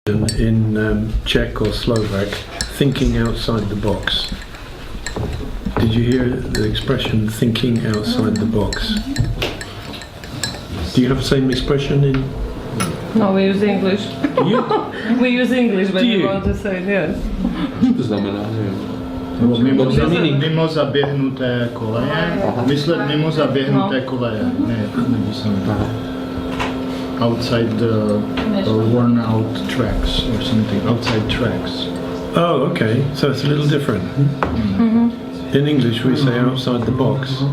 in Czech or Slovak, thinking outside the box. Did you hear the expression thinking outside the box? Do you have the same expression in? No, we use English. You? We use English when Do we you? want to say yes. Co to znamená, nevím. Mimo zaběhnuté koleje. Myslet mimo zaběhnuté koleje. Ne, outside the worn out tracks or something. Outside tracks. Oh, okay. So it's a little different. In English, we say outside the box.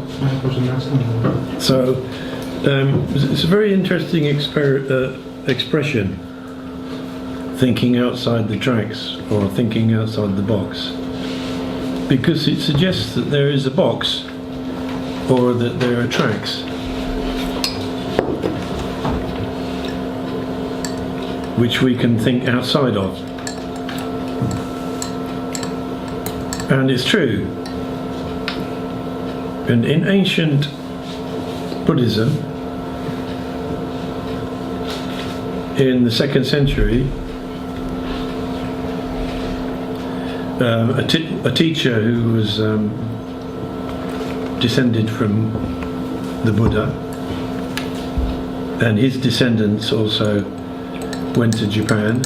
So it's a very interesting expression. Thinking outside the tracks or thinking outside the box, because it suggests that there is a box or that there are tracks which we can think outside of. And it's true. And in ancient Buddhism, in the 2nd century, a teacher who was descended from the Buddha, and his descendants also went to Japan,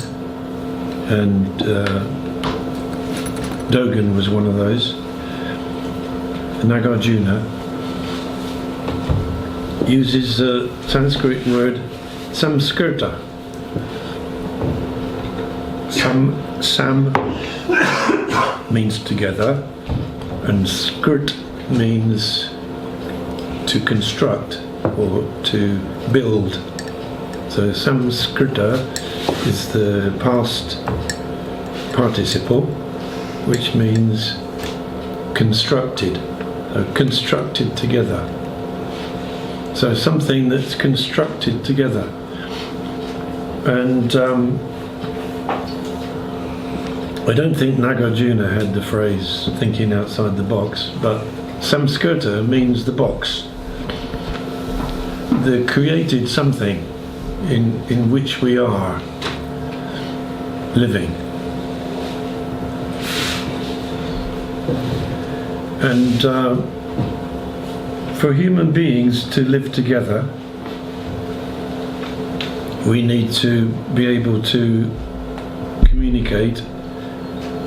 and Dogen was one of those. Nagarjuna uses the Sanskrit word samskirta. Sam means together, and skirt means to construct or to build. So samskrita is the past participle, which means constructed, constructed together. So something that's constructed together. And I don't think Nagarjuna had the phrase thinking outside the box, but samskirta means the box. They created something in which we are living. And for human beings to live together, we need to be able to communicate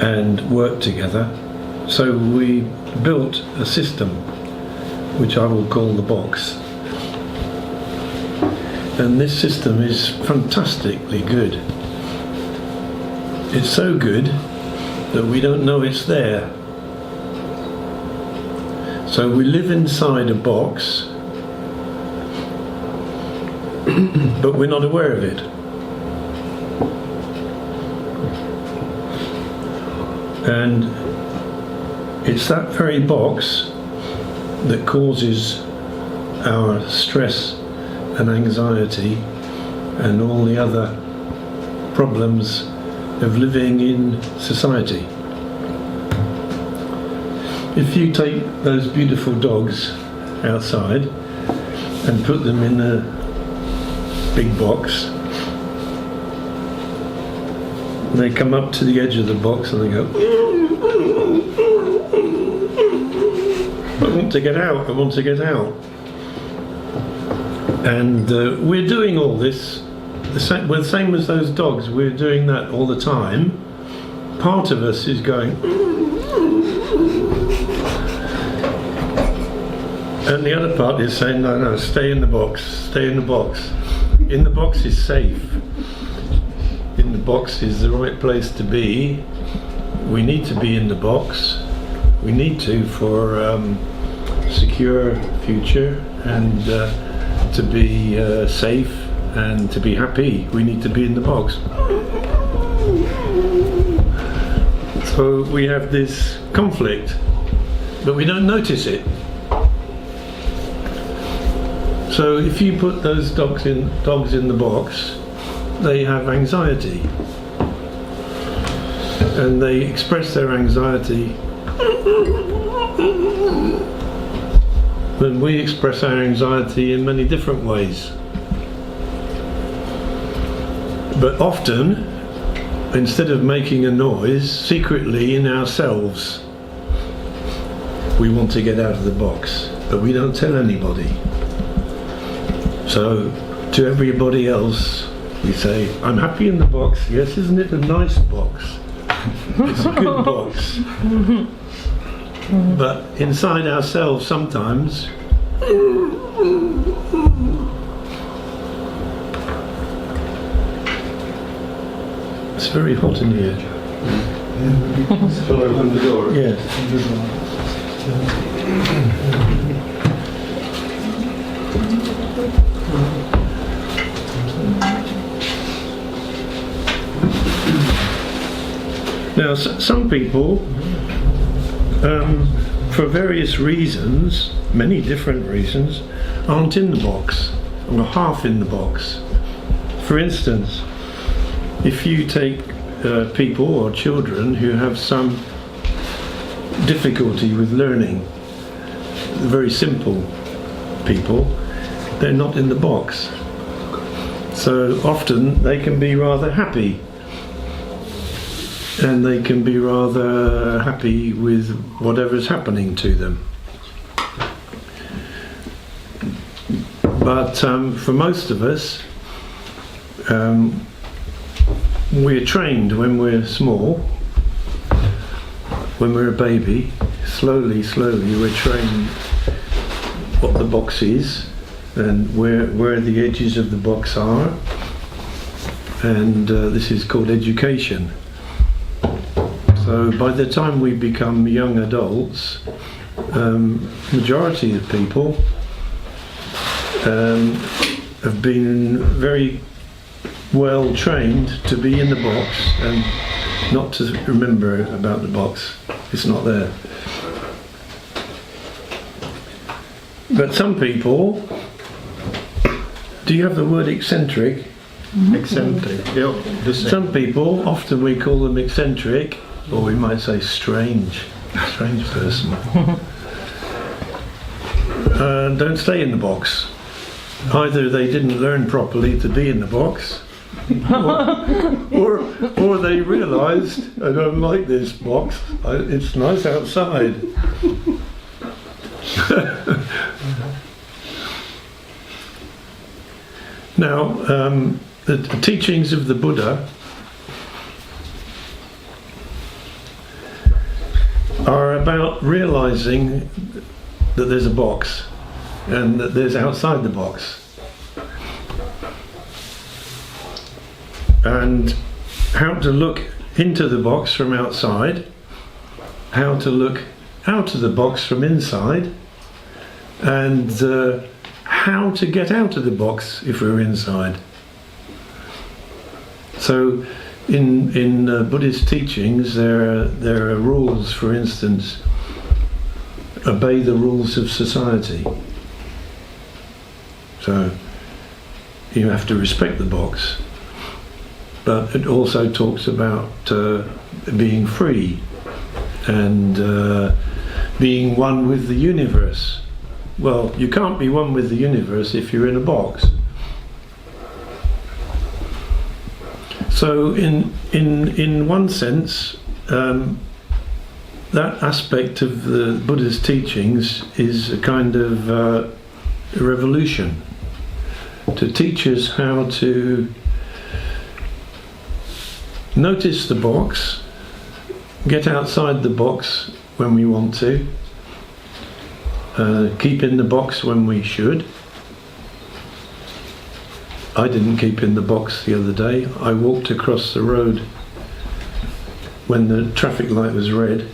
and work together. So we built a system which I will call the box. And this system is fantastically good. It's so good that we don't know it's there. So we live inside a box, but we're not aware of it. And it's that very box that causes our stress and anxiety and all the other problems of living in society. If you take those beautiful dogs outside and put them in a big box, they come up to the edge of the box and they go, I want to get out, I want to get out. And we're doing all this, we're the same as those dogs, we're doing that all the time. Part of us is going, and the other part is saying, no, no, stay in the box, stay in the box. In the box is safe. In the box is the right place to be. We need to be in the box. We need to for secure future and to be safe and to be happy. We need to be in the box. So we have this conflict, but we don't notice it. So if you put those dogs in the box, they have anxiety, and they express their anxiety. When we express our anxiety in many different ways, but often instead of making a noise secretly in ourselves, we want to get out of the box, but we don't tell anybody. So to everybody else we say, I'm happy in the box. Yes, isn't it a nice box? It's a good box. But inside ourselves sometimes it's very hot in here. Shall I open the door? Yes. Now, some people, for various reasons, many different reasons, aren't in the box, or half in the box. For instance, if you take people or children who have some difficulty with learning, very simple people, they're not in the box. So often they can be rather happy, and they can be rather happy with whatever's happening to them. But for most of us, we're trained when we're small, when we're a baby, slowly we're trained what the box is and where the edges of the box are, and this is called education. So by the time we become young adults, majority of people have been very well trained to be in the box and not to remember about the box. It's not there. But some people, do you have the word eccentric? Eccentric. Yep. Some people, often we call them eccentric, or we might say strange person. Don't stay in the box. Either they didn't learn properly to be in the box, or they realised, I don't like this box, it's nice outside. Now, the teachings of the Buddha are about realising that there's a box and that there's outside the box, and how to look into the box from outside, how to look out of the box from inside, and how to get out of the box if we're inside. So in Buddhist teachings there are rules. For instance, obey the rules of society. So you have to respect the box, but it also talks about being free and being one with the universe. Well, you can't be one with the universe if you're in a box. So in one sense, that aspect of the Buddha's teachings is a kind of a revolution to teach us how to notice the box, get outside the box when we want to, keep in the box when we should. I didn't keep in the box the other day. I walked across the road when the traffic light was red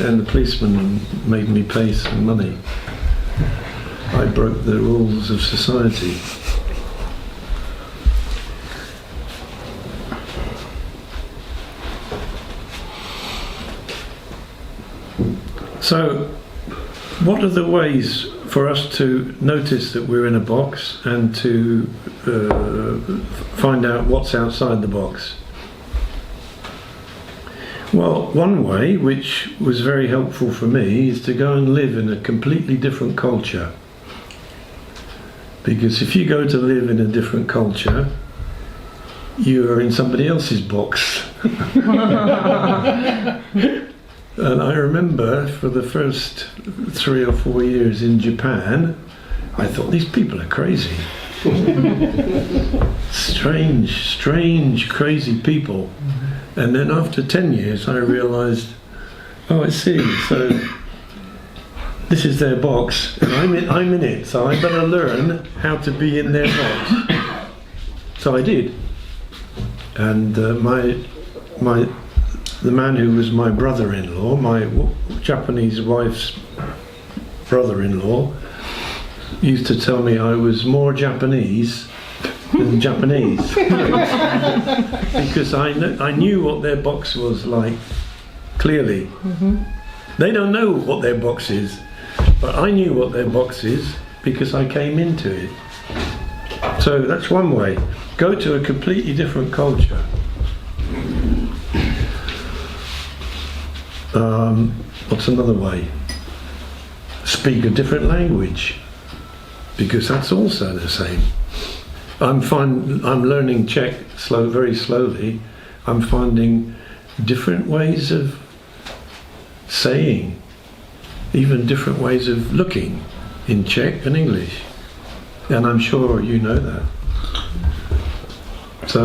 and the policeman made me pay some money. I broke the rules of society. So, what are the ways for us to notice that we're in a box and to find out what's outside the box? Well, one way, which was very helpful for me, is to go and live in a completely different culture. Because if you go to live in a different culture, you are in somebody else's box. And I remember for the first 3 or 4 years in Japan, I thought these people are crazy. Strange, crazy people. And then after 10 years, I realized, oh, I see. So this is their box, and I'm in it. So I better learn how to be in their box. So I did. And the man who was my brother-in-law, my Japanese wife's brother-in-law, used to tell me I was more Japanese than Japanese. Because I knew what their box was like, clearly. Mm-hmm. They don't know what their box is, but I knew what their box is because I came into it. So that's one way. Go to a completely different culture. What's another way? Speak a different language, because that's also the same. I'm learning Czech very slowly. I'm finding different ways of saying, even different ways of looking in Czech and English, and I'm sure you know that. So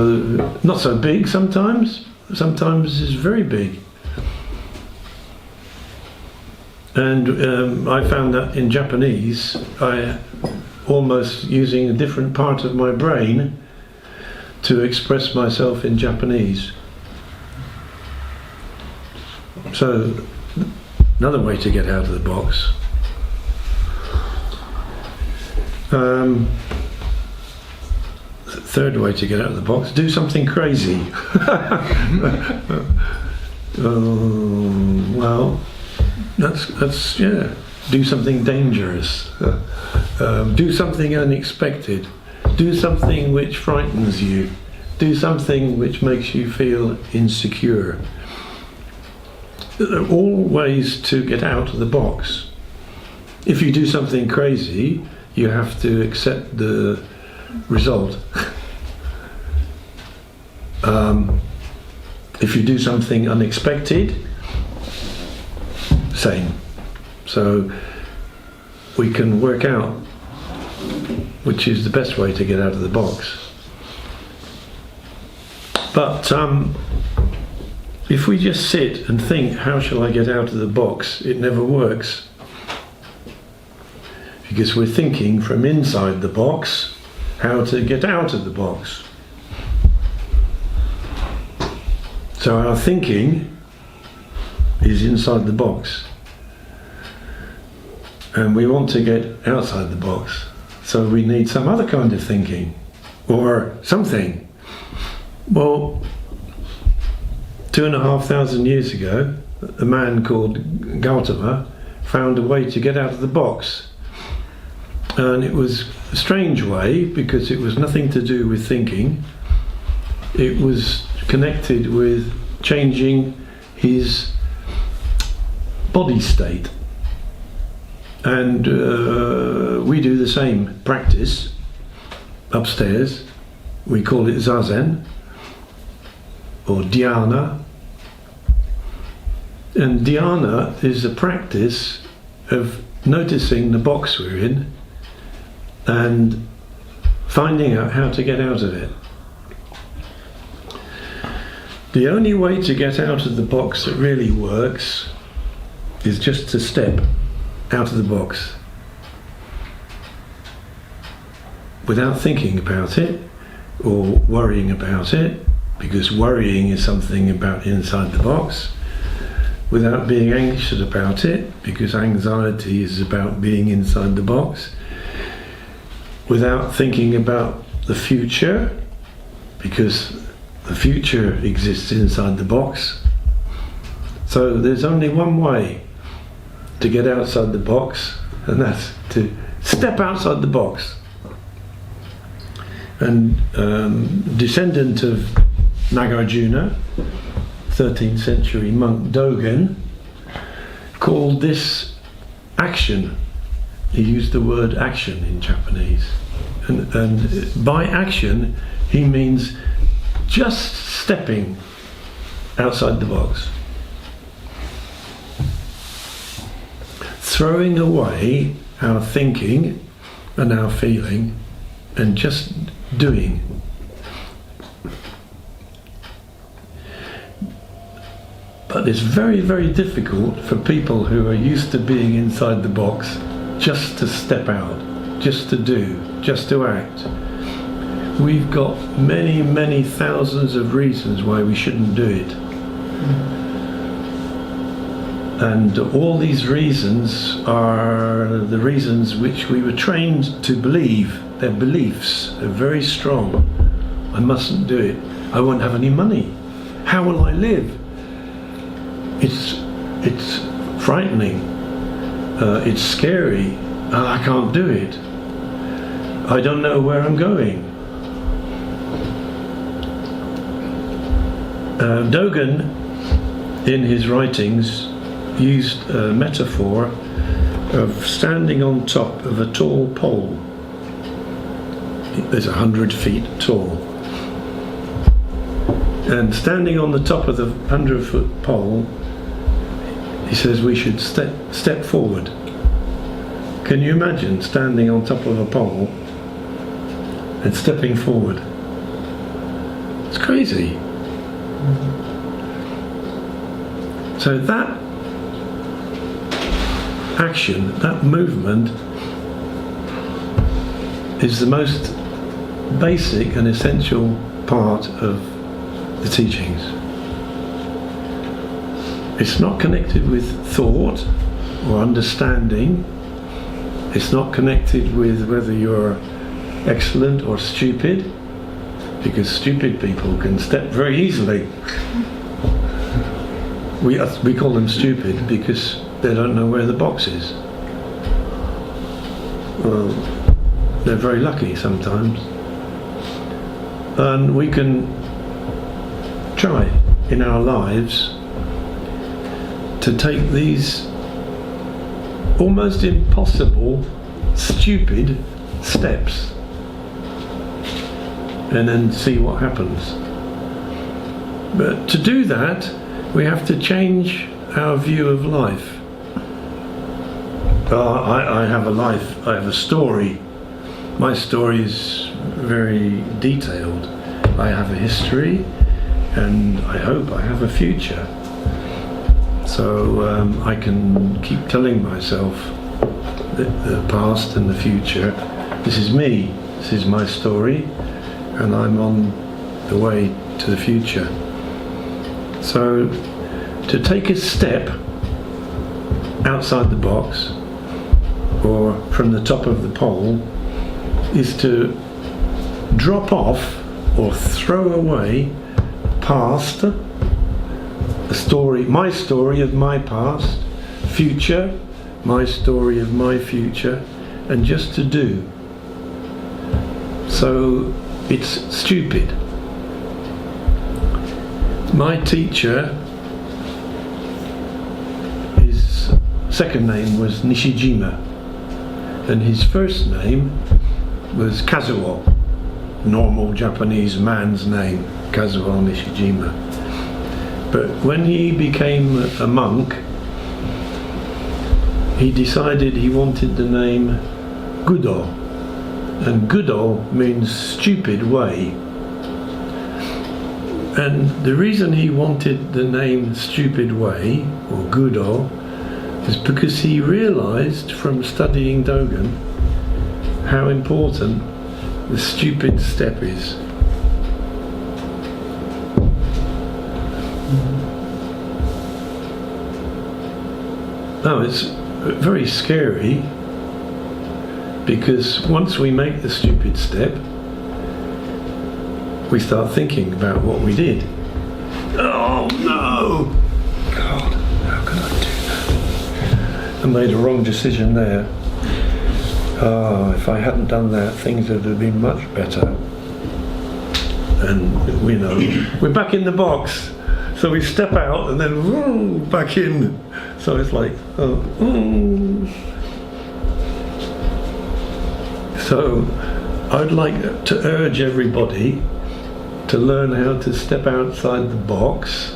not so big sometimes it's very big. And I found that in Japanese, I almost using a different part of my brain to express myself in Japanese. So another way to get out of the box. Third way to get out of the box: do something crazy. Well, that's yeah. Do something dangerous. Do something unexpected. Do something which frightens you. Do something which makes you feel insecure. They're all ways to get out of the box. If you do something crazy, you have to accept the result. If you do something unexpected, same. So we can work out which is the best way to get out of the box. But if we just sit and think, how shall I get out of the box, it never works. Because we're thinking from inside the box how to get out of the box. So our thinking is inside the box. And we want to get outside the box. So we need some other kind of thinking, or something. Well, 2,500 years ago, a man called Gautama found a way to get out of the box. And it was a strange way, because it was nothing to do with thinking. It was connected with changing his body state. And we do the same practice upstairs. We call it Zazen or Dhyana. And Dhyana is a practice of noticing the box we're in and finding out how to get out of it. The only way to get out of the box that really works is just to step out of the box without thinking about it or worrying about it, because worrying is something about inside the box, without being anxious about it, because anxiety is about being inside the box, without thinking about the future, because the future exists inside the box. So there's only one way to get outside the box, and that's to step outside the box. And descendant of Nagarjuna, 13th century monk Dogen, called this action. He used the word action in Japanese, and by action he means just stepping outside the box. Throwing away our thinking and our feeling and just doing. But it's very, very difficult for people who are used to being inside the box just to step out, just to do, just to act. We've got many, many thousands of reasons why we shouldn't do it. And all these reasons are the reasons which we were trained to believe. Their beliefs are very strong. I mustn't do it. I won't have any money. How will I live? It's frightening. It's scary. I can't do it. I don't know where I'm going. Dogen, in his writings, used a metaphor of standing on top of a tall pole. There's 100 feet tall. And standing on the top of the 100-foot pole, he says we should step forward. Can you imagine standing on top of a pole and stepping forward? It's crazy. So that action, that movement, is the most basic and essential part of the teachings. It's not connected with thought or understanding. It's not connected with whether you're excellent or stupid, because stupid people can step very easily. We call them stupid because they don't know where the box is. Well, they're very lucky sometimes. And we can try in our lives to take these almost impossible, stupid steps and then see what happens. But to do that, we have to change our view of life. I have a life, I have a story. My story is very detailed. I have a history, and I hope I have a future. So I can keep telling myself the past and the future. This is me, this is my story, and I'm on the way to the future. So to take a step outside the box or from the top of the pole is to drop off or throw away past, the story, my story of my past, future, my story of my future, and just to do. So it's stupid. My teacher, his second name was Nishijima, and his first name was Kazuo, normal Japanese man's name, Kazuo Nishijima. But when he became a monk, he decided he wanted the name Gudo, and Gudo means stupid way. And the reason he wanted the name Stupid Way, or Gudo, is because he realized from studying Dogen how important the stupid step is. Now it's very scary, because once we make the stupid step, we start thinking about what we did. Oh no! God, how could I do that? I made a wrong decision there. If I hadn't done that, things would have been much better. And we know, we're back in the box. So we step out and then whoa, back in. So it's like, So I'd like to urge everybody to learn how to step outside the box,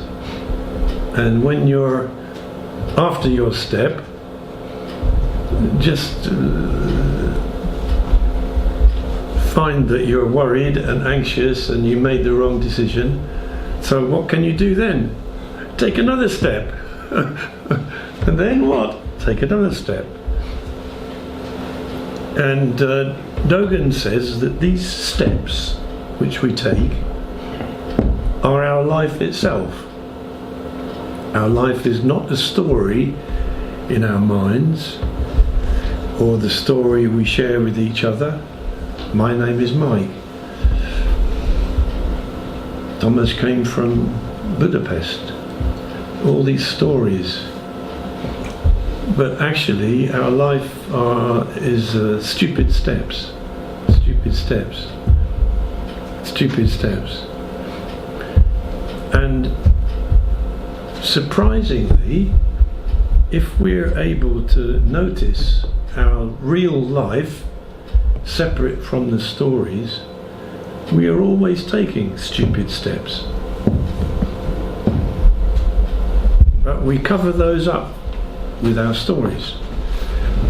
and when you're after your step, just find that you're worried and anxious and you made the wrong decision. So what can you do then? Take another step. And then what? Take another step. And Dogen says that these steps which we take are our life itself. Our life is not a story in our minds or the story we share with each other. My name is Mike. Thomas came from Budapest. All these stories. But actually our life is stupid steps. Stupid steps. Stupid steps. And surprisingly, if we're able to notice our real life separate from the stories, we are always taking stupid steps. But we cover those up with our stories.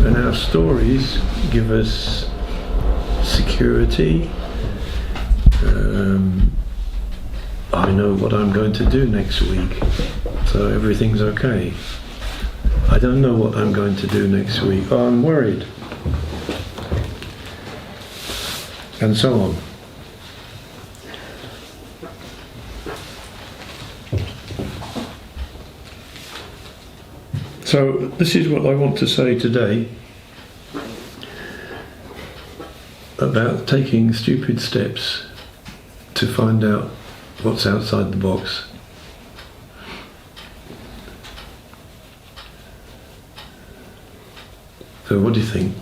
And our stories give us security. I know what I'm going to do next week, so everything's okay. I don't know what I'm going to do next week. Oh, I'm worried. And so on. So this is what I want to say today about taking stupid steps to find out what's outside the box. So what do you think?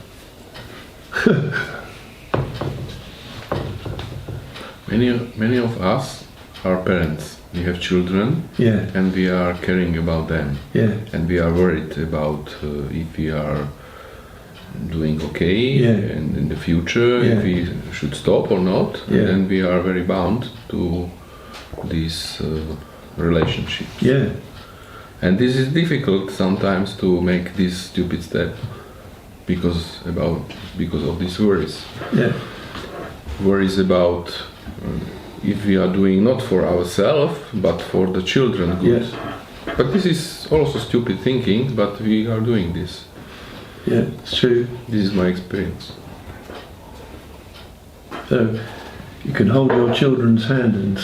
Many of us are parents. We have children, Yeah, and we are caring about them, yeah, and we are worried about if we are doing okay, Yeah. and in the future Yeah. if we should stop or not. Yeah. And we are very bound to this relationship. yeah, And this is difficult sometimes to make this stupid step because of these worries. yeah, Worries about if we are doing not for ourselves but for the children good. Yeah. But this is also stupid thinking, but we are doing this. yeah, it's true. This is my experience. So you can hold your children's hand and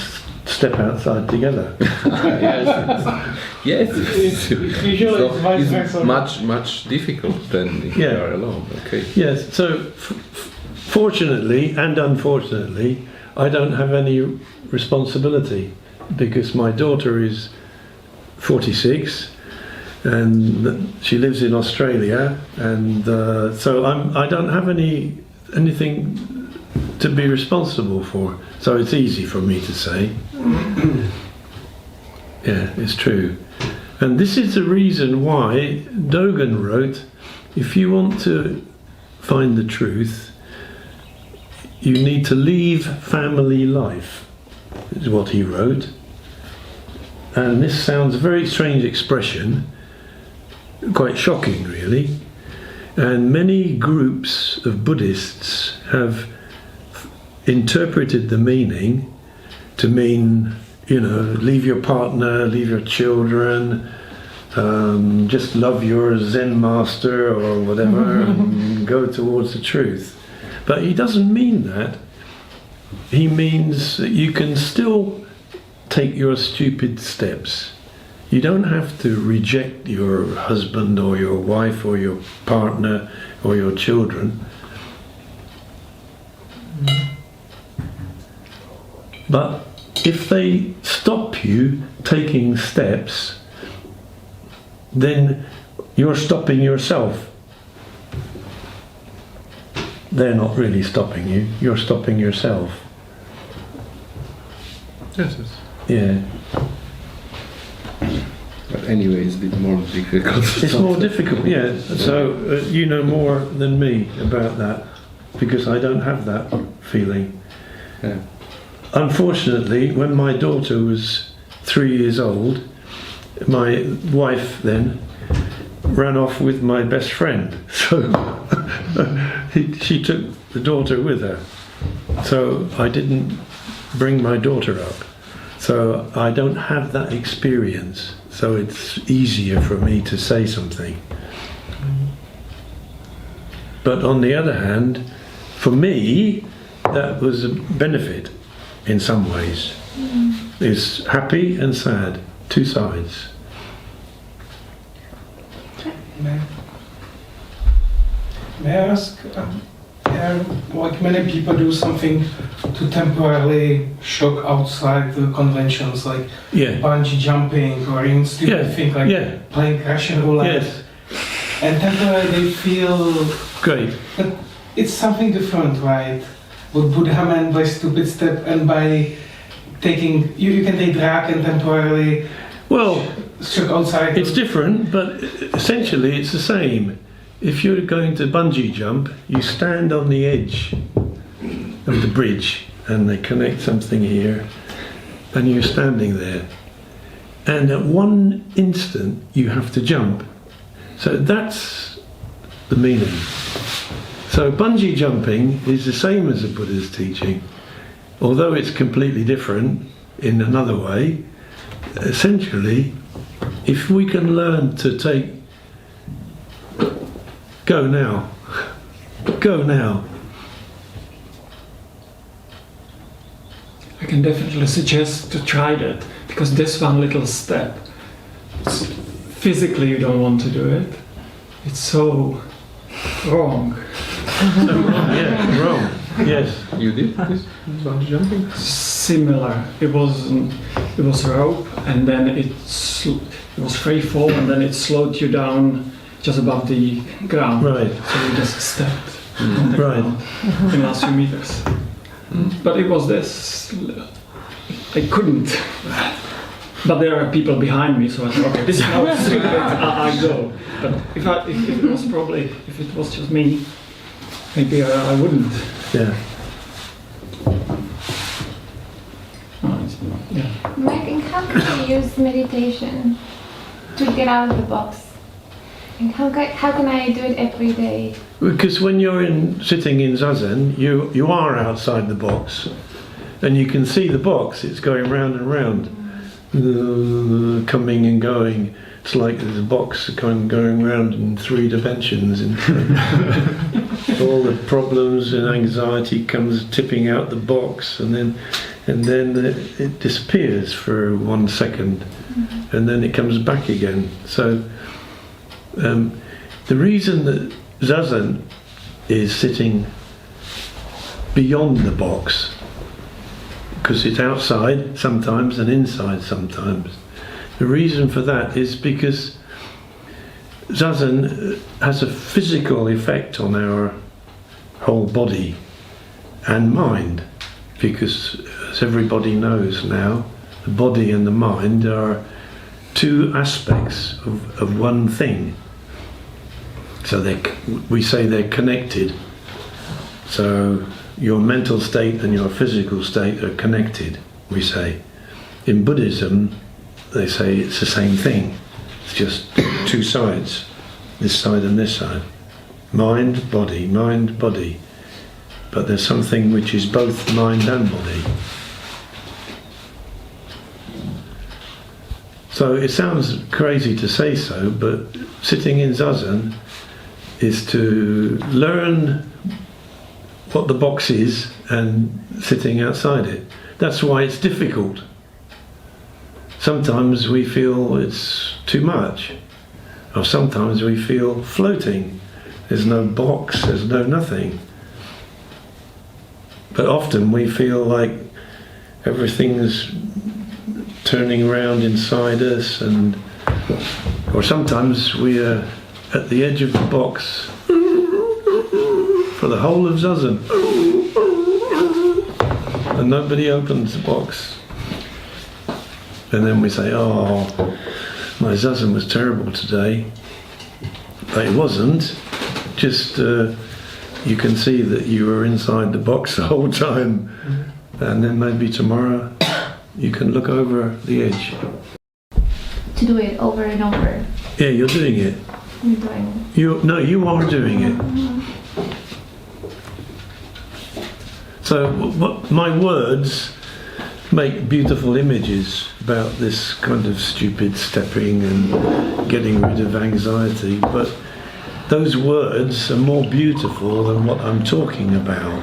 step outside together. Yes, Usually it's vice versa. much difficult than if Yeah. we are alone. Okay. Yes, so fortunately and unfortunately, I don't have any responsibility because my daughter is 46 and she lives in Australia, and so I don't have anything to be responsible for. So it's easy for me to say. Yeah, it's true. And this is the reason why Dogen wrote, if you want to find the truth, you need to leave family life, is what he wrote. And this sounds a very strange expression, quite shocking really. And many groups of Buddhists have interpreted the meaning to mean, leave your partner, leave your children, just love your Zen master or whatever, and go towards the truth. But he doesn't mean that. He means that you can still take your stupid steps. You don't have to reject your husband or your wife or your partner or your children. But if they stop you taking steps, then you're stopping yourself. They're not really stopping you, you're stopping yourself. Yes. Yeah. But anyway, it's a bit more difficult. It's more difficult, yeah. So you know more than me about that, because I don't have that feeling. Yeah. unfortunately, when my daughter was 3 years old, my wife then ran off with my best friend. So she took the daughter with her. So I didn't bring my daughter up. So I don't have that experience. So it's easier for me to say something. But on the other hand, for me, that was a benefit in some ways. It's happy and sad, two sides. May I ask, like many people do something to temporarily shock outside the conventions, like Yeah. bungee jumping or even stupid Yeah. thing like Yeah. playing Russian roulette. Yes. And temporarily they feel Great. that it's something different, right? What Buddha meant by stupid step and by taking, you can take drag and temporarily Well, shock outside. it's different, but essentially it's the same. If you're going to bungee jump, you stand on the edge of the bridge and they connect something here and you're standing there. And at one instant you have to jump. So that's the meaning. So bungee jumping is the same as the Buddha's teaching. Although it's completely different in another way, essentially, if we can learn to take, go now, go now. I can definitely suggest to try that, because this one little step, physically you don't want to do it. It's so wrong. Yeah, wrong. Yes. You did this bungee jumping? Similar. It was rope, and then it was free fall, and then it slowed you down just above the ground. Right. So you just stepped on the Right. ground in the last few meters. But it was this. I couldn't. But there are people behind me, so I thought, okay, this is how stupid I go. But if it was just me, maybe I wouldn't. Yeah. Yeah. Mike, and how can you use meditation to get out of the box? And how can I do it every day? Because when you're sitting in zazen, you are outside the box, and you can see the box. It's going round and round, coming and going. It's like there's a box going round in 3 dimensions. And all the problems and anxiety comes tipping out the box, and then it disappears for 1 second, and then it comes back again. So the reason that zazen is sitting beyond the box, because it's outside sometimes and inside sometimes. The reason for that is because zazen has a physical effect on our whole body and mind, because as everybody knows now, the body and the mind are 2 aspects of one thing. So we say they're connected. So your mental state and your physical state are connected, we say. In Buddhism, they say it's the same thing. It's just 2 sides, this side and this side. Mind, body. But there's something which is both mind and body. So it sounds crazy to say so, but sitting in zazen is to learn what the box is and sitting outside it. That's why it's difficult. Sometimes we feel it's too much, or sometimes we feel floating. There's no box, there's no nothing. But often we feel like everything's turning around inside us, or sometimes we are at the edge of the box for the whole of zazen, and nobody opens the box. And then we say, oh, my zazen was terrible today. But it wasn't. Just you can see that you were inside the box the whole time, and then maybe tomorrow you can look over the edge. To do it over and over. Yeah, you're doing it. I'm doing it. You are doing it. So my words make beautiful images about this kind of stupid stepping and getting rid of anxiety, but those words are more beautiful than what I'm talking about.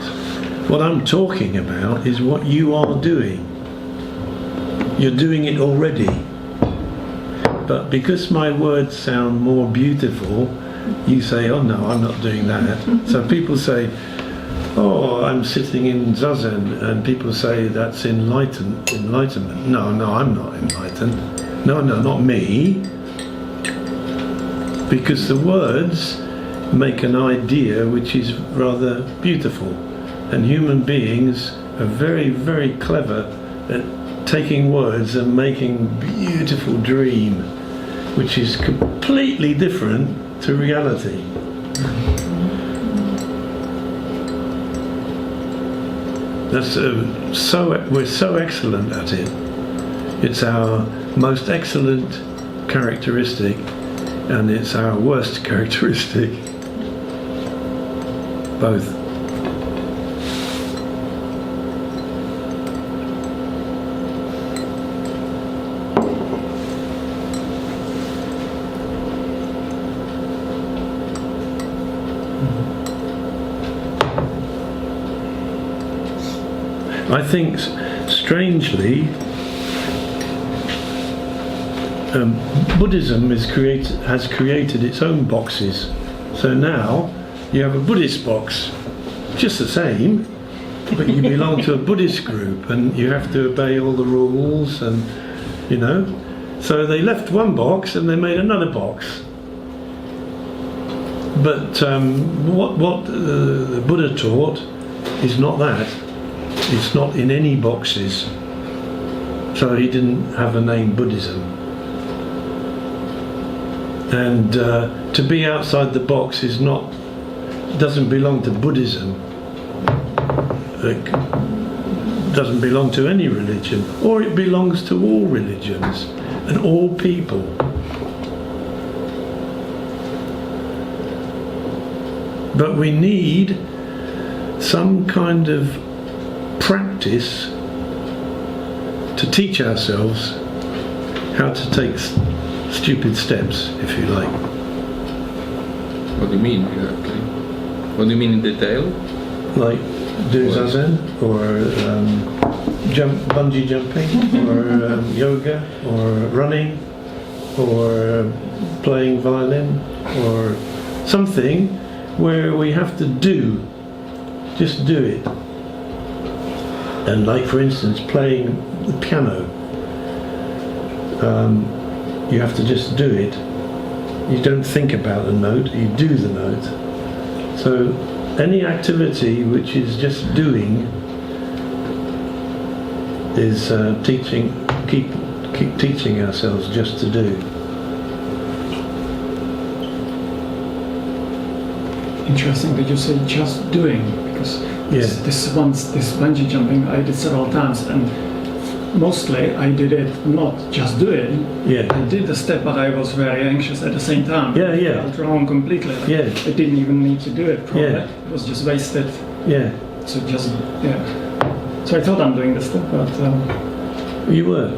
What I'm talking about is what you are doing. You're doing it already. But because my words sound more beautiful, you say, oh no, I'm not doing that. So people say, oh, I'm sitting in Zazen, and people say that's enlightenment. No, I'm not enlightened. No, not me. Because the words make an idea which is rather beautiful. And human beings are very, very clever at taking words and making beautiful dream, which is completely different to reality. That's we're so excellent at it. It's our most excellent characteristic, and it's our worst characteristic. Both. I think, strangely, Buddhism has created its own boxes. So now you have a Buddhist box, just the same, but you belong to a Buddhist group and you have to obey all the rules, and So they left one box and they made another box. But what the Buddha taught is not that. It's not in any boxes. So he didn't have a name Buddhism. And to be outside the box doesn't belong to Buddhism. It doesn't belong to any religion, or it belongs to all religions and all people. But we need some kind of practice to teach ourselves how to take stupid steps, if you like. What do you mean exactly? What do you mean in detail? Like do zazen, or bungee jumping, or yoga, or running, or playing violin, or something where we have to just do it. And like, for instance, playing the piano, you have to just do it. You don't think about the note, you do the note. So any activity which is just doing is keep teaching ourselves just to do. Interesting that you say just doing, because this bungee jumping I did several times, and mostly I did it not just doing. Yeah. I did the step, but I was very anxious at the same time. Yeah. I felt wrong completely. Yeah. I didn't even need to do it probably. Yeah. It was just wasted. Yeah. So So I thought I'm doing the step, but You were.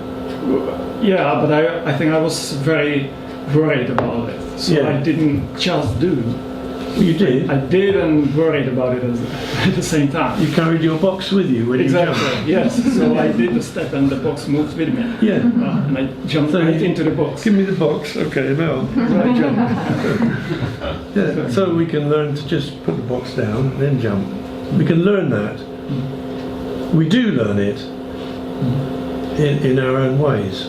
yeah, but I think I was very worried about it. So Yeah. I didn't just do. You did. I did and worried about it at the same time. You carried your box with you when you Exactly, jumped. yes. So I did the step and the box moved with me. Yeah. And I jumped So right into the box. Give me the box. Okay, now. Right jump. Yeah. So we can learn to just put the box down, then jump. We can learn that. We do learn it in our own ways.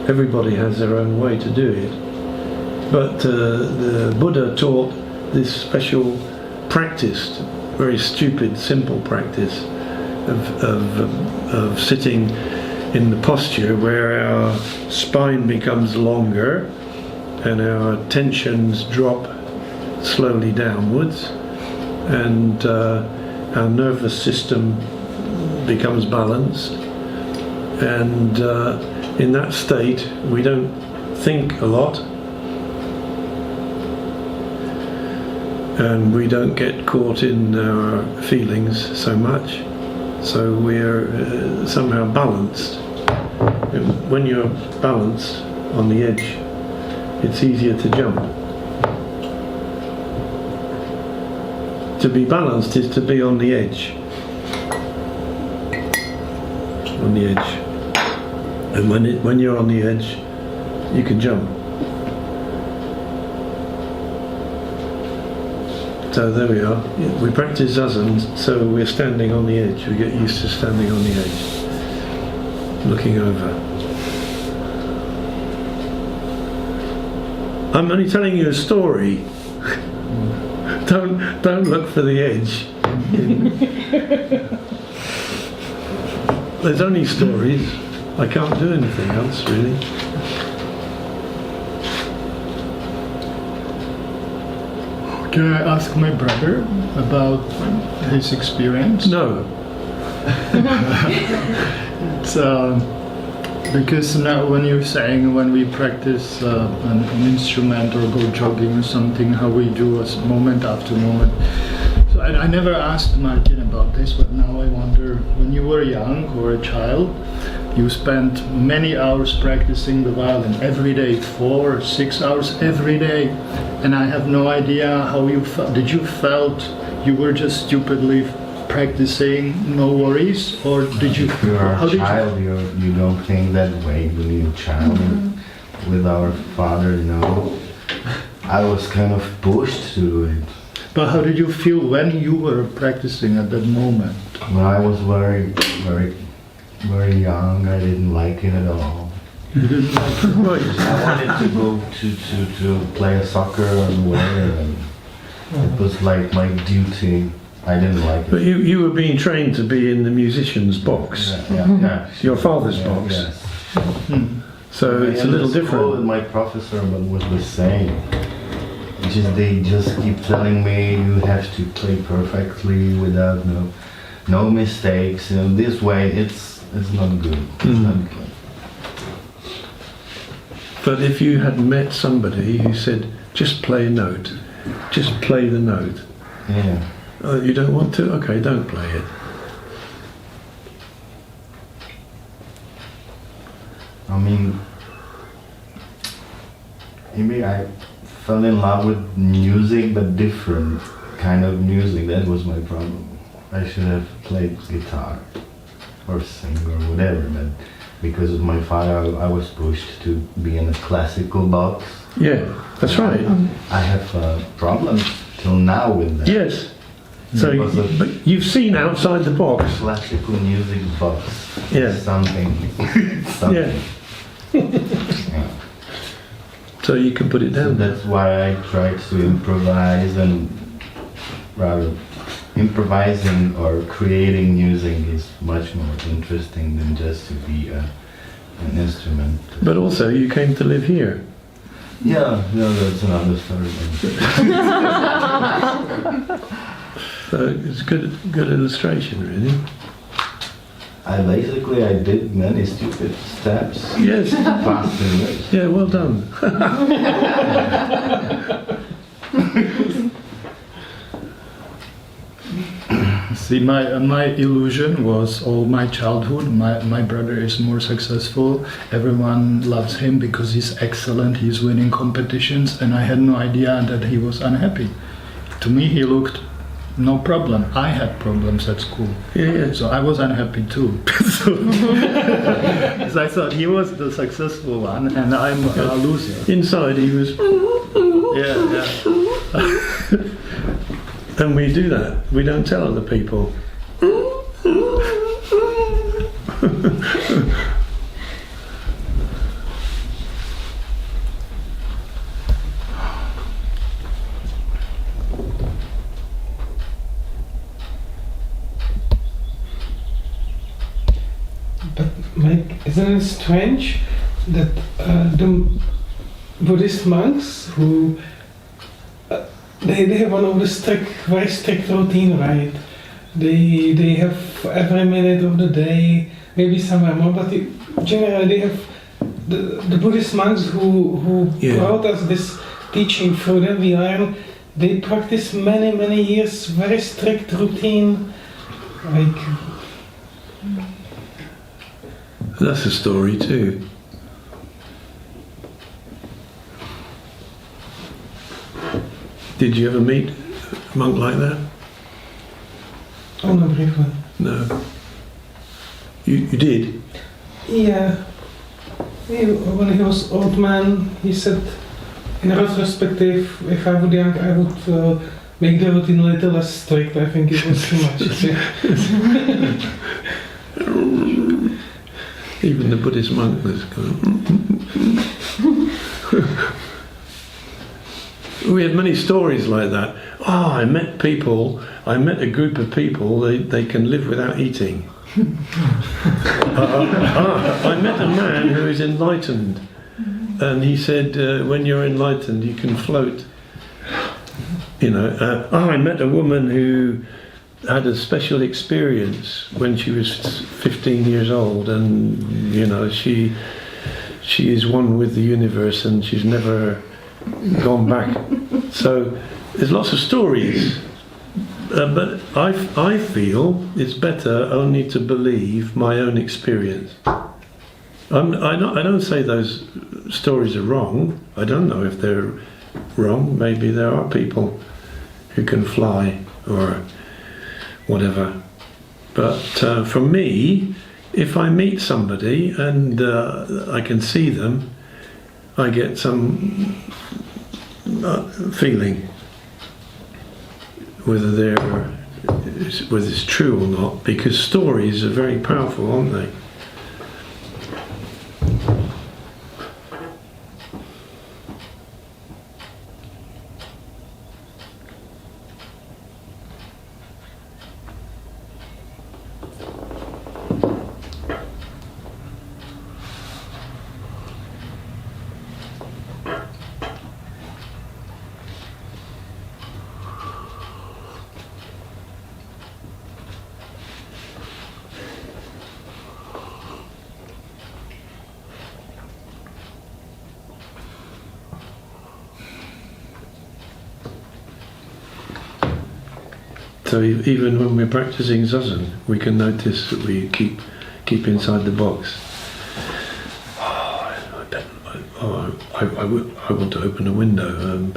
Everybody has their own way to do it. But the Buddha taught this special practice, very stupid, simple practice of sitting in the posture where our spine becomes longer and our tensions drop slowly downwards, and our nervous system becomes balanced, and in that state we don't think a lot, and we don't get caught in our feelings so much, so we're somehow balanced. And when you're balanced on the edge, it's easier to jump. To be balanced is to be on the edge. On the edge. And when you're on the edge, you can jump. So there we are. We practice zazen, so we're standing on the edge. We get used to standing on the edge, looking over. I'm only telling you a story. Don't look for the edge. There's only stories. I can't do anything else, really. Can I ask my brother about his experience? No. It's because now when you're saying when we practice an instrument or go jogging or something, how we do us moment after moment. So I never asked Martin about this, but now I wonder, when you were young or a child, you spent many hours practicing the violin every day, 4 or 6 hours every day, and I have no idea how you felt. Did you felt you were just stupidly practicing, no worries, or did you? If you're a child, you don't think that way. When you're a child, with our father, I was kind of pushed to do it. But how did you feel when you were practicing at that moment? When I was very, very, very young, I didn't like it at all. You didn't like it? I wanted to go to play soccer and whatever, and it was like my duty. I didn't like it. But you were being trained to be in the musician's box. Yeah. Your father's box. Yes. So it's a little different. My professor was the same. They just keep telling me you have to play perfectly without no mistakes. This way it's not good. It's not good. But if you had met somebody who said, just play a note, just play the note. Yeah. Oh, you don't want to? Okay, don't play it. I mean, maybe I fell in love with music, but different kind of music. That was my problem. I should have played guitar or sing or whatever, but because of my father, I was pushed to be in a classical box. Yeah, that's right. I have problems till now with that. Yes. So, but you've seen outside the box. Classical music box. Yeah. Something. Yeah. Yeah. So you can put it So down. that's why I tried to improvise, and rather improvising or creating music is much more interesting than just to be an instrument. But also you came to live here. Yeah, that's another story. So it's a good illustration, really. I did many stupid steps. Yes. Fast and loose. Yeah, well done. See, my illusion was all my childhood. My brother is more successful. Everyone loves him because he's excellent. He's winning competitions, and I had no idea that he was unhappy. To me, he looked no problem. I had problems at school. Yeah. So I was unhappy too. So I thought he was the successful one and I'm a loser. Inside he was. Yeah. And we do that. We don't tell other people. But like, isn't it strange that the Buddhist monks who they have one of the very strict routine, right? They have every minute of the day, maybe somewhere more, but generally they have the Buddhist monks who Yeah. brought us this teaching through them. We learn they practice many years, very strict routine, like. That's a story too. Did you ever meet a monk like that? Oh, no, briefly. No. You did? Yeah. When he was old man, he said, in retrospective, if I was young, I would make the routine a little less strict. I think it was too much. Even the Buddhist monk was going. We had many stories like that. I met a group of people, they can live without eating. I met a man who is enlightened, and he said, when you're enlightened, you can float. I met a woman who had a special experience when she was 15 years old, and she is one with the universe, and she's never gone back. So there's lots of stories, but I feel it's better only to believe my own experience. I don't say those stories are wrong. I don't know if they're wrong. Maybe there are people who can fly or whatever. But for me, if I meet somebody and I can see them, I get some feeling whether it's true or not, because stories are very powerful, aren't they? So even when we're practicing zazen, we can notice that we keep inside the box. I want to open a window.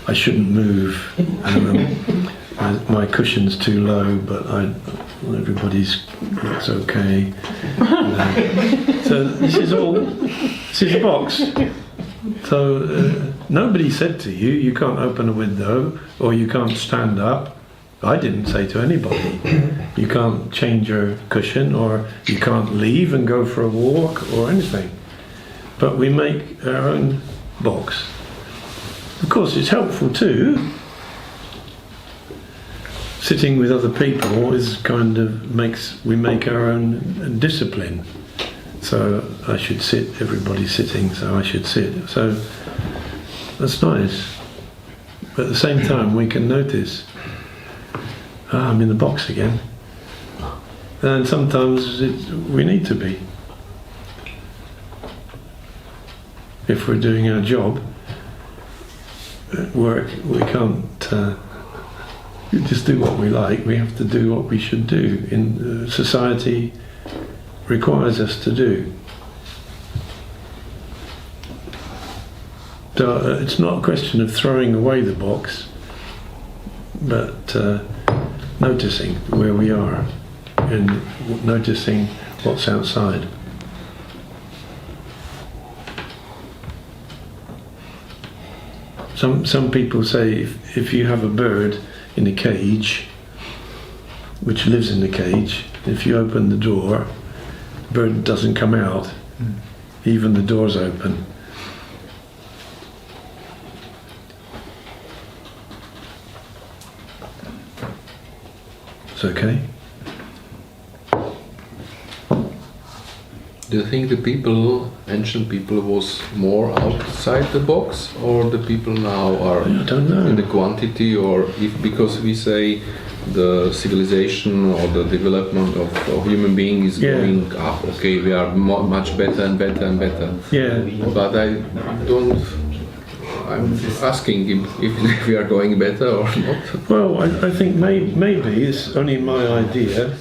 I shouldn't move. My cushion's too low, but everybody's looks okay. So this is a box. So nobody said to you, you can't open a window or you can't stand up. I didn't say to anybody, you can't change your cushion or you can't leave and go for a walk or anything. But we make our own box. Of course, it's helpful too. Sitting with other people is we make our own discipline. So I should sit, everybody's sitting, so I should sit. So that's nice. But at the same time, we can notice, I'm in the box again. And sometimes we need to be. If we're doing our job at work, we can't just do what we like. We have to do what we should do. In society requires us to do. So it's not a question of throwing away the box, but noticing where we are and noticing what's outside. Some people say if you have a bird in a cage, which lives in the cage, if you open the door, the bird doesn't come out, even the door's open. It's okay? Do you think the people, ancient people, was more outside the box, or the people now are I don't know. in the quantity, or if because we say the civilization or the development of human being is Yeah. going up? Okay, we are much better and better and better. Yeah. But I don't. I'm asking if we are going better or not. Well, I think maybe it's only my idea.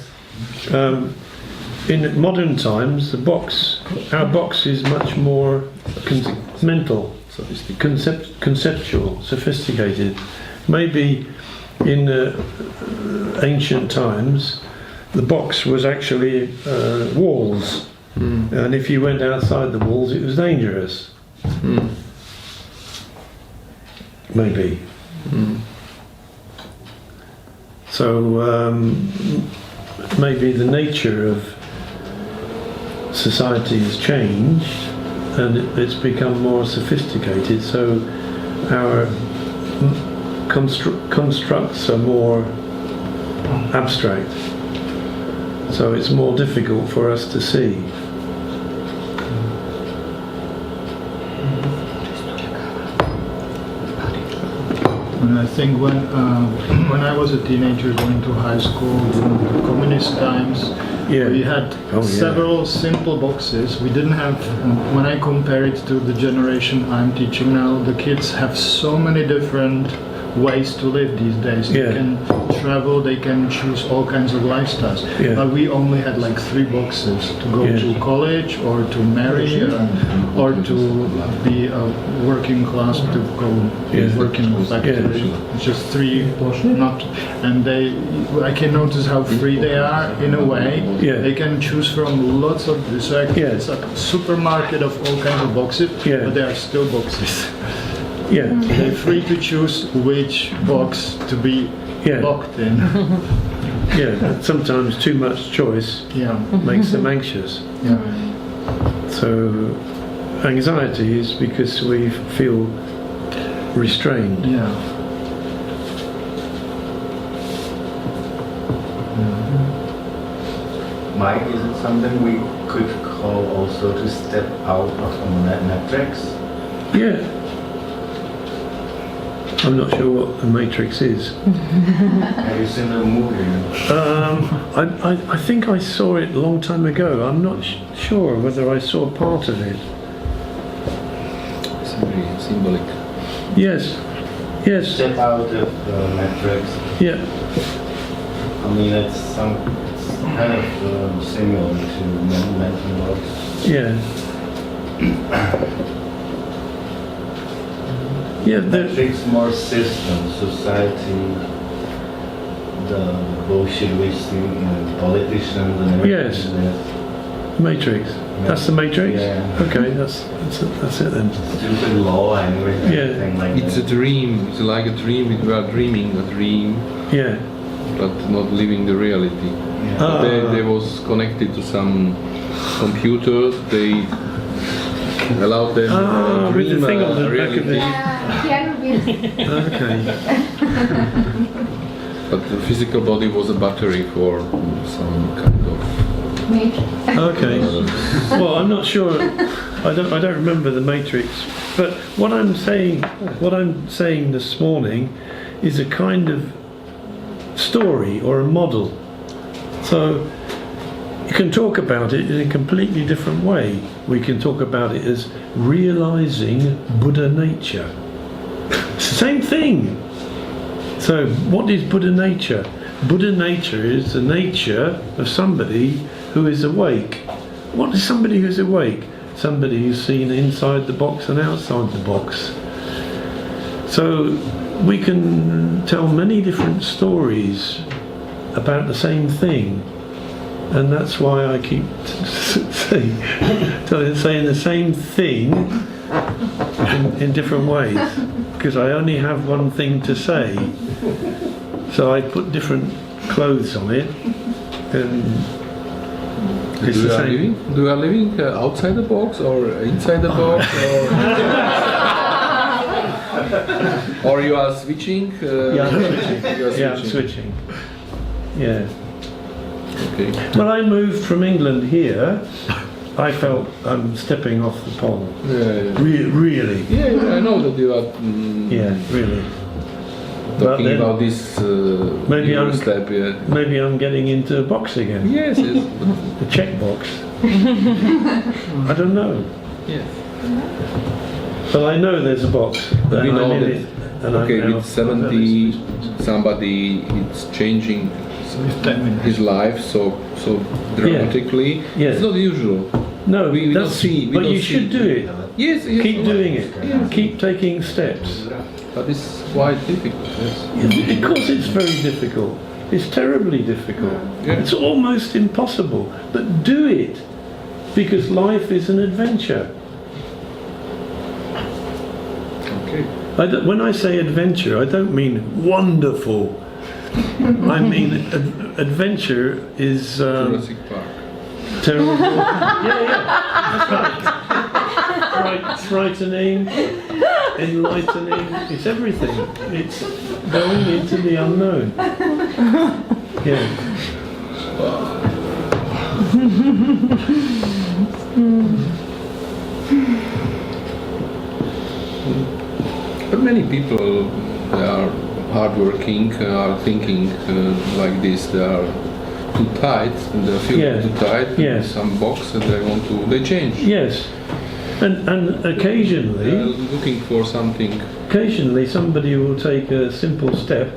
In modern times, our box is much more mental, conceptual, sophisticated. Maybe in ancient times, the box was actually walls, and if you went outside the walls, it was dangerous. Maybe. So maybe the nature of society has changed and it's become more sophisticated, so our constructs are more abstract, so it's more difficult for us to see. And I think when I was a teenager going to high school during the communist times, we had several simple boxes. We didn't have, when I compare it to the generation I'm teaching now, the kids have so many different ways to live these days. They can travel, they can choose all kinds of lifestyles. But we only had like 3 boxes: to go to college, or to marry, or to be a working class, to go work in a factory. Just 3, and I can notice how free they are in a way. They can choose from lots of this. So it's like a supermarket of all kinds of boxes, but they are still boxes. They're free to choose which box to be locked in. But sometimes too much choice makes them anxious. So anxiety is because we feel restrained. Mike, is it something we could call also to step out of a matrix? I'm not sure what the Matrix is. Have you seen the movie? I think I saw it a long time ago. I'm not sure whether I saw part of it. It's very symbolic. Yes. Step out of the matrix. I mean, it's kind of similar to mental box. Matrix more system, society, the bullshit we see in politicians and everything. Matrix. That's the Matrix? Okay, that's it then. Stupid law and everything like It's a dream. It's like a dream. We are dreaming a dream. But not living the reality. They was connected to some computer. They allowed them with the dream thing on the back reality. of it. Okay. But the physical body was a battery for some kind of. Okay. Well, I'm not sure. I don't remember the Matrix. But what I'm saying this morning is a kind of story or a model. So you can talk about it in a completely different way. We can talk about it as realizing Buddha nature. It's the same thing. So what is Buddha nature? Buddha nature is the nature of somebody who is awake. What is somebody who's awake? Somebody who's seen inside the box and outside the box. So we can tell many different stories about the same thing, and that's why I keep saying the same thing in different ways, because I only have one thing to say, so I put different clothes on it, and it's the same. Do you are living outside the box or inside the box, or you are switching? I'm switching. Yeah. Okay. When I moved from England here, I felt I'm stepping off the pole. Yeah. Really. Yeah, I know that you are Yeah, really. talking then about this maybe Euro I'm- step. Yeah. Maybe I'm getting into a box again. Yes, yes. The check box. I don't know. Yes. But I know there's a box. But we and know I'm in that, it, and I'm okay, now- with 70, somebody is changing With 10 minutes. his life so dramatically. Yeah. It's not usual. No, we don't that's, see- we but don't you see- should do it. Yes, yes. Keep doing it. Yeah. Keep taking steps. But it's quite difficult. Yes. Of course, it's very difficult. It's terribly difficult. Yeah. It's almost impossible. But do it, because life is an adventure. Okay. When I say adventure, I don't mean wonderful. I mean adventure is Jurassic Park. terrible. That's right. Frightening, enlightening. It's everything. It's going into the unknown. Yeah. But many people, they are hardworking, are thinking like this. They are too tight, and they feel Yeah. too tight in Yes. some box, and they change. Yes. And They are occasionally looking for something. occasionally somebody will take a simple step.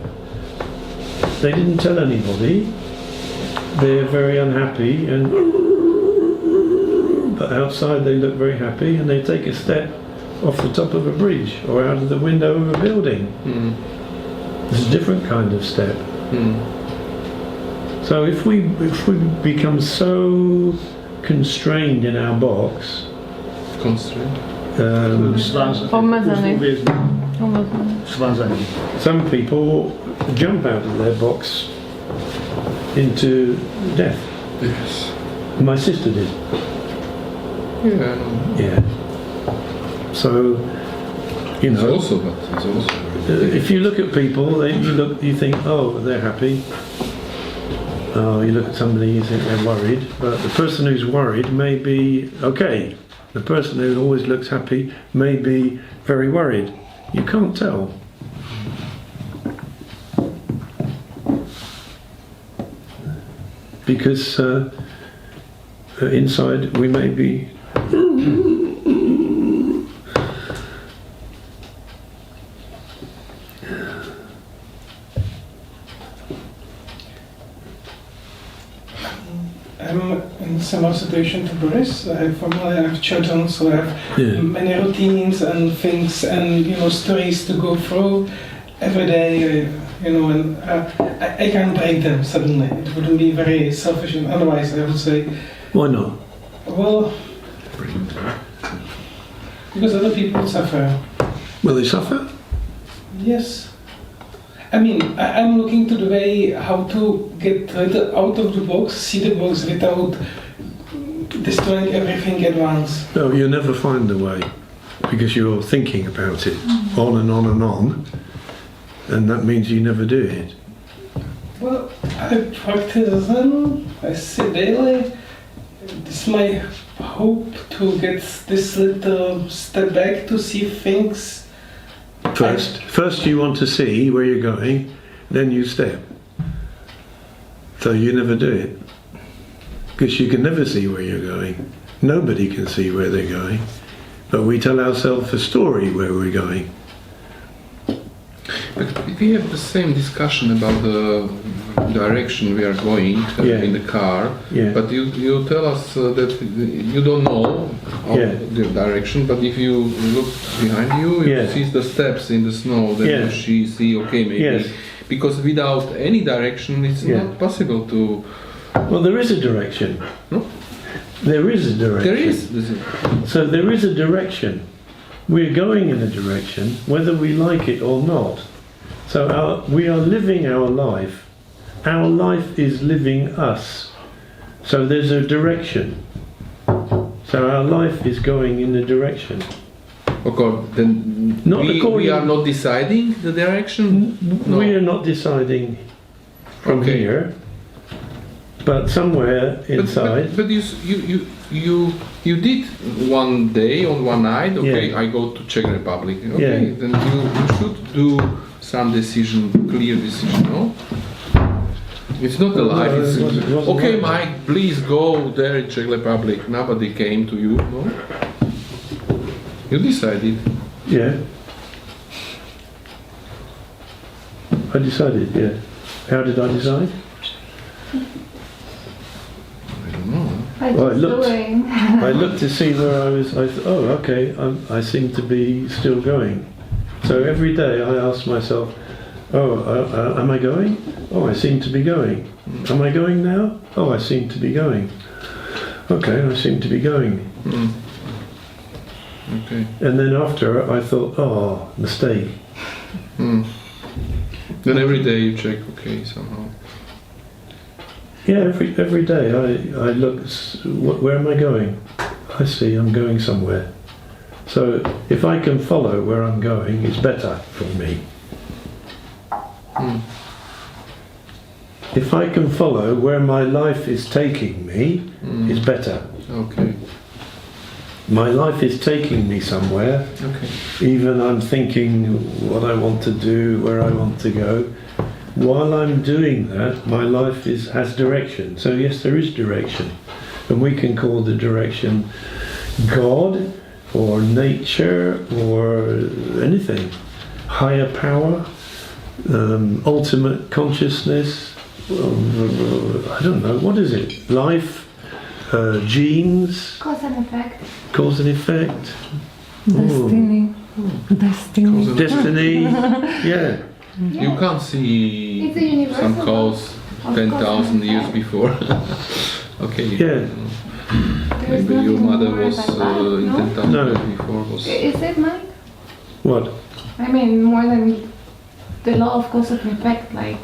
They didn't tell anybody. They're very unhappy, and but outside they look very happy, and they take a step off the top of a bridge or out of the window of a building. It's a different kind of step. So if we become so constrained in our box, Constraint. Omezany. Uwiedzmy. Omezany. Związani. some people jump out of their box into death. Yes. My sister did. Yeah, I know. Yeah. So, you It's know, also, but it's also. if you look at people, you think, oh, they're happy. Oh, you look at somebody, you think they're worried. But the person who's worried may be okay. The person who always looks happy may be very worried. You can't tell. Because inside we may be I'm in similar situation to Boris. I have family, I have children, so I have Yeah. many routines and things and stories to go through every day. And I can't break them suddenly. It wouldn't be very selfish, and otherwise I would say, why not? well, because other people suffer. Will they suffer? Yes. I mean, I'm looking to the way how to get out of the box, see the box without destroying everything at once. No, you'll never find the way because you're thinking about it on and on and on, and that means you never do it. Well, I practice Zen, I sit daily. It's my hope to get this little step back to see things. First you want to see where you're going, then you step. So you never do it. Because you can never see where you're going. Nobody can see where they're going. But we tell ourselves a story where we're going. But we have the same discussion about the direction we are going Yeah. in the car. Yeah. But you tell us that you don't know how Yeah. the direction. But if you look behind you, you Yeah. see the steps in the snow. Then Yeah. you see, okay, maybe Yes. because without any direction, it's Yeah. not possible to. Well, there is a direction. No? There is a direction. There is. So there is a direction. We're going in a direction, whether we like it or not. So we are living our life. Our life is living us. So there's a direction. So our life is going in a direction. Okay, then Not we according- are not deciding the direction. No. We are not deciding from Okay. here. But somewhere inside, But you did one day on one night. Okay, Yeah. I go to Czech Republic. Okay, Yeah. then you should do some decision, clear decision. No, it's not a life. No, It's, it wasn't okay, like Mike, please go there in Czech Republic. Nobody came to you. No, you decided. yeah. I decided, yeah. How did I decide? I don't know. By Well, just it looks- doing. I looked to see where I was. I thought, oh, okay, I seem to be still going. So every day I ask myself, oh, am I going? Oh, I seem to be going. Am I going now? Oh, I seem to be going. Okay, I seem to be going. Mm. Okay. And then after I thought, oh, mistake. Mm. Then every day you check. Okay, somehow. Yeah, every day I look, where am I going? I see I'm going somewhere. So if I can follow where I'm going, it's better for me. Mm. If I can follow where my life is taking me, Mm. it's better. Okay. My life is taking me somewhere, Okay. even I'm thinking what I want to do, where I want to go. While I'm doing that, my life has direction. So yes, there is direction. And we can call the direction God, or nature, or anything. Higher power, ultimate consciousness, I don't know, what is it? Life, genes, Cause and effect. cause and effect. Destiny. Destiny. Destiny, yeah. You can't see It's a universal some cause Of 10,000 course. years before. Okay. Yeah. There's Maybe your nothing mother more was than that, in no? 10,000 No. years before was. Is it Mike? What? I mean, more than the law of cause and effect, like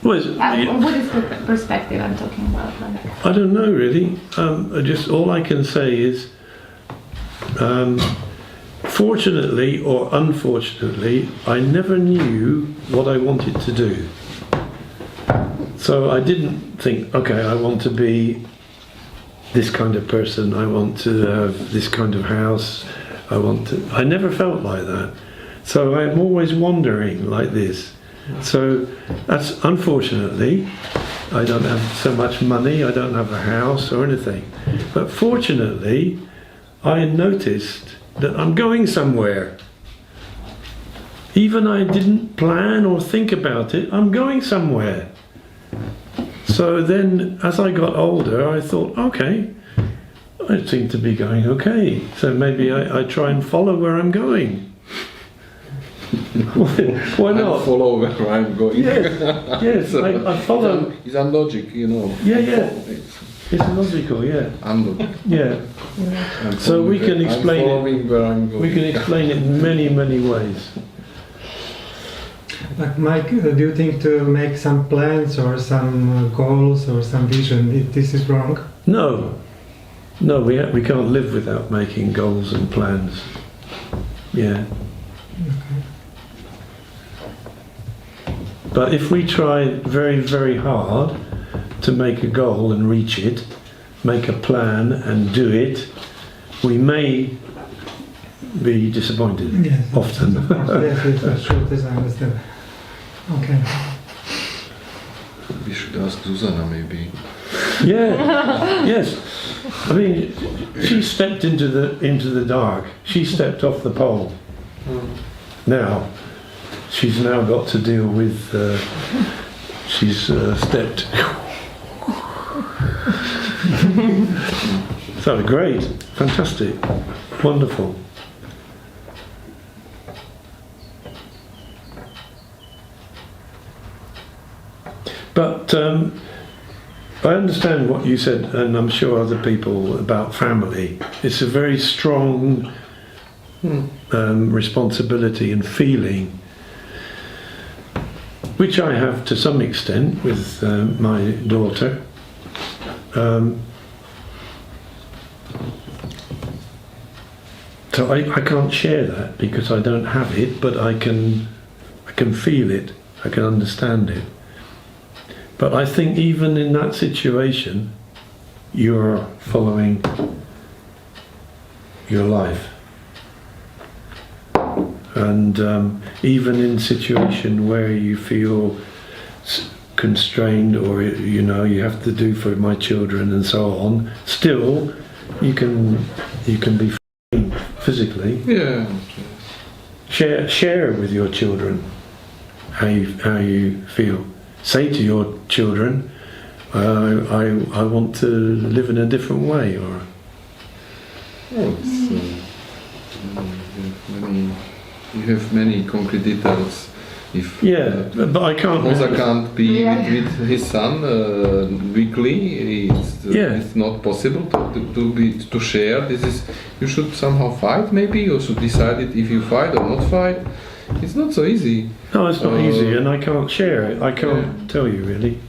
Well, it's- Buddhist perspective. I'm talking about, like. I don't know really. All I can say is, fortunately or unfortunately, I never knew what I wanted to do. So I didn't think, okay, I want to be this kind of person. I want to have this kind of house. I never felt like that. So I'm always wandering like this. So that's unfortunately, I don't have so much money, I don't have a house or anything. But fortunately, I noticed that I'm going somewhere. Even I didn't plan or think about it, I'm going somewhere. So then, as I got older, I thought, okay, I seem to be going okay. So maybe I try and follow where I'm going. Why I not? follow where I'm going. Yes, I follow. It's unlogic, you know. Yeah. It's It's logical, yeah. unlogic. Yeah. I'm So we following can where- explain I'm it. following where I'm going. We can explain it in many, many ways. Like Mike, do you think to make some plans or some goals or some vision, this is wrong? No, we can't live without making goals and plans. Yeah. But if we try very, very hard to make a goal and reach it, make a plan and do it, we may be disappointed Yes. often. Yes, sure, this I understand. Okay. We should ask Zuzana maybe. Yeah, yes. I mean, she stepped into the dark. She stepped off the pole. Now, she's now got to deal with. She's stepped. So great, fantastic, wonderful. But I understand what you said, and I'm sure other people, about family. It's a very strong responsibility and feeling, which I have to some extent with my daughter. So I can't share that because I don't have it, but I can feel it, I can understand it. But I think even in that situation, you're following your life. And even in situation where you feel constrained, or you have to do for my children and so on, still you can be free physically. Yeah. Share with your children how you feel. Say to your children, I want to live in a different way, or You have many concrete details. If but I can't. Rosa can't be with his son weekly. It's not possible to share. You should somehow fight. Maybe you should decide it if you fight or not fight. It's not so easy. No, it's not easy, and I can't share it. I can't tell you really.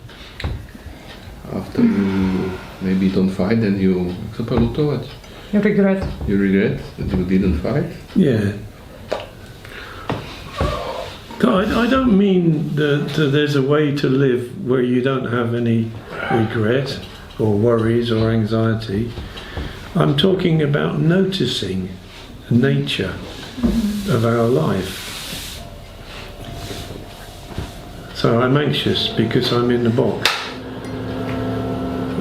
After you maybe don't fight, then you You regret. You regret that you didn't fight. Yeah. I don't mean that there's a way to live where you don't have any regret or worries or anxiety. I'm talking about noticing the nature of our life. So I'm anxious because I'm in the box.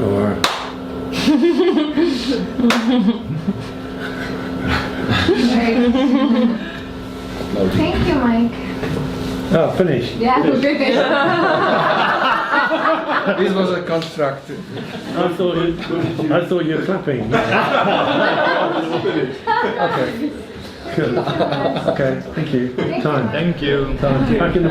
Or Thank you, Mike. oh, finished. Yeah, we're finished. This was a construct. I thought you were clapping. Okay. Good. Okay. Thank you. Time. Thank you. Time. Back in the